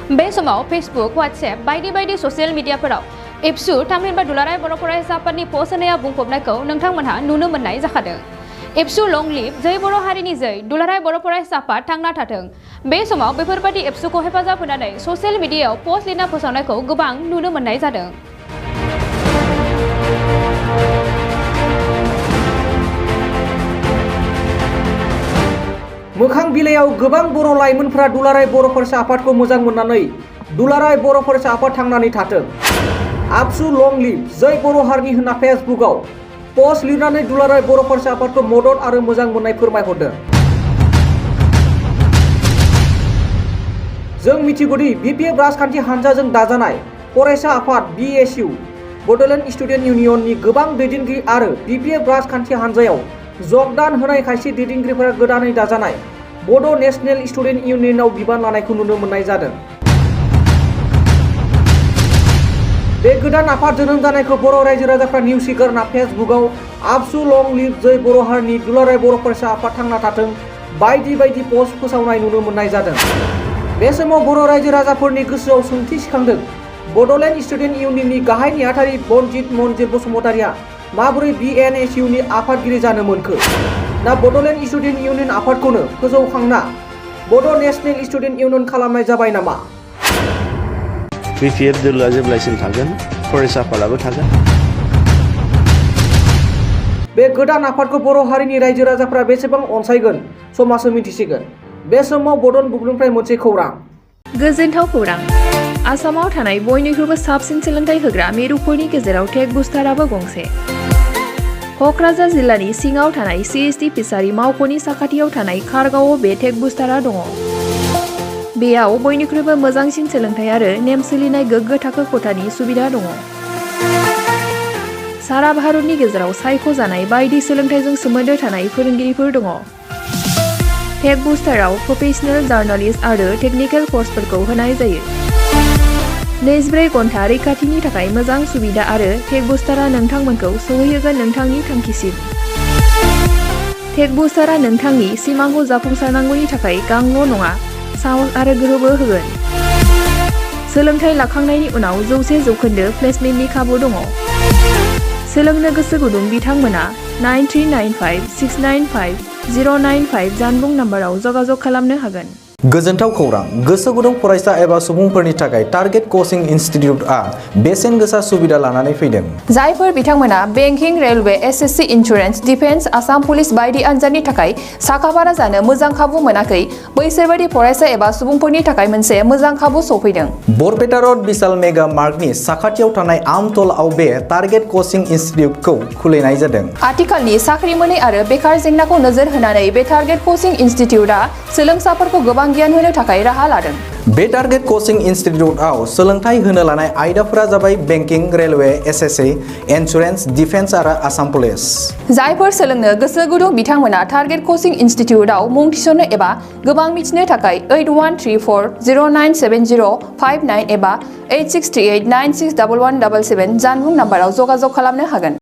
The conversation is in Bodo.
बे समाव फेसबुक, व्हाट्सएप बायदि बायदि ससियेल मिडियाफोराव ABSU थामहिनबा दुलाराय बर' फरायसा आफादनि पस्ट होनाया बुंफबनायखौ नोंथांमोनहा नुनो मोननाय जाखादों। ABSU लं लिभ जै बर' हारिनि जै दुलाराय बर' फरायसा आफाद थांना थाथों। बे समाव बेफोरबायदि ABSUखौ हेफाजाब होनानै ससियेल मिडियायाव पस्ट लिरना फोसावनायखौ गोबां नुनो मोननाय जादों। मोखां बिलाइयाव गोबां बर' लाइमोनफोरा दुलाराय बर' फरायसा आफादखौ मोजां मोननानै दुलाराय बर' फरायसा आफाद थांनानै थाथों। ABSU लं लिभ जै बर' हारिनि होनना फेसबुकआव पस्ट लिरनानै दुलाराय बर' फरायसा आफादखौ मदद आरो मोजां मोननाय फोरमायहरदों। जों मिथिगौदि BPF राजखान्थि हानजाजों दाजानाय फरायसा आफाद ABSU बड'लेण्ड स्टुडेन्ट इउनियननि गोबां दैदेनगिरि आरो BPF राजखान्थि हानजायाव जगदान होनाय खायसे दैदेनगिरिफोरा गोदानै दाजानाय बड' नेशनेल स्टुडेन्ट इउनियनाव बिबान लानायखौ नुनो मोननाय जादों। बे गोदान आफाद जोनोम जानायखौ बर' रायजो राजाफ्रा नेवसिगारना फेसबुकआव ABSU लं लिभ जै बर' हारिनि दुलाराय बर' फरायसा आफाद थांना थाथों बायदि बायदि पस्ट फोसावनाय नुनो मोननाय जादों। बे समाव बर' रायजो राजाफोरनि गोसोआव सोंथि सिखांदों बड'लेण्ड स्टुडेन्ट इउनियननि गाहाय नेहाथारि बनजित मनजित बसुमतारिया माबोरै BNSUनि आफादगिरि जानो मोनखो? ना बड'लेण्ड स्टुडेन्ट इउनियन आफादखौनो फोजौखांना बड' नेशनेल स्टुडेन्ट इउनियन खालामनाय जाबाय नामा? BPF दोलोआ जेब्लासिम थागोन फरायसा आफादाबो थागोन। बे गोदान आफादखौ बर' हारिनि रायजो राजाफ्रा बेसेबां अनसायगोन समाजआ मिथिसिगोन। बे समाव बड'न बुब्लिनिफ्राय मोनसे खौरां। गोजोनथाव खौरां। आसामाव थानाय बयनिख्रुइबो साबसिन सोलोंथाइ होग्रा मिरुफोरनि गेजेराव टेक बुस्टाराबो गंसे। क'क्राझार जिल्लानि सिङाव थानाय CST फिसारि मावख'नि साखाथियाव थानाय खारगावआव बे टेक बुस्टारा दङ। बेयाव बयनिख्रुइबो मोजांसिन सोलोंथाइ आरो नेम सोलिनाय गोग्गो थाखो खथानि सुबिदा दङ। सारा भारतनि गेजेराव सायख'जानाय बायदि सोलोंथाइजों सोमोन्दो थानाय फोरोंगिरिफोर दङ। टेक बुस्टाराव प्रफेशनेल जार्नालिस्ट आरो टेकनिकेल कर्सफोरखौ होनाय जायो। 24 घन्टा रैखाथिनि थाखाय मोजां सुबिदा आरो टेक बुस्टारा नोंथांमोनखौ सौहैहोगोन नोंथांनि थांखिसिम। टेक बुस्टारा नोंथांनि सिमांखौ जाफुंसारनांगौनि थाखाय गांल' नङा साहस आरो गोहोबो होगोन। सोलोंथाइ लाखांनायनि उनाव 100% प्लेसमेन्टनि खाबु दङ। सोलोंनो गोसो गुदुं बिथांमोना 9395695095 जानबुं नाम्बाराव जगाजग खालामनो हागोन। गोजोनथाव खौरां। गोसो गुदुं फरायसा एबा सुबुंफोरनि थाखाय टारगेट कचिं इनस्टिट्युटआ बेसेन गोसा सुबिदा लानानै फैदों। जायफोर बिथांमोना banking, railway, SSC, insurance, defence, Assam police बायदि आनजादनि थाखाय साखाफारा जानो मोजां खाबु मोनाखै बैसोर बायदि फरायसा एबा सुबुंफोरनि थाखाय मोनसे मोजां खाबु सफैदों। बरपेटा रड बिशाल मेगा मार्टनि साखाथियाव थानाय आमतलाव बे टारगेट कचिं इनस्टिट्युटखौ खुलिनाय जादों। आथिखालनि साख्रि मोनै आरो बेकार जेंनाखौ नोजोर होनानै बे टारगेट कचिं इनस्टिट्युटआ सोलोंसाफोरखौ गोबां गियान होनो थाखाय राहा लादों। बे टारगेट कचिं इनस्टिट्युटआव सोलोंथाइ होनो लानाय आयदाफोरा जाबाय banking, railway, SSC, insurance, defence आरो आसाम पुलिस। जायफोर सोलोंनो गोसो गुदुं बिथांमोना टारगेट कचिं इनस्टिट्युटआव मुं थिसननो एबा गोबां मिथिनो थाखाय 8134097059 एबा 8638961177 जानबुं नाम्बाराव जगाजग खालामनो हागोन।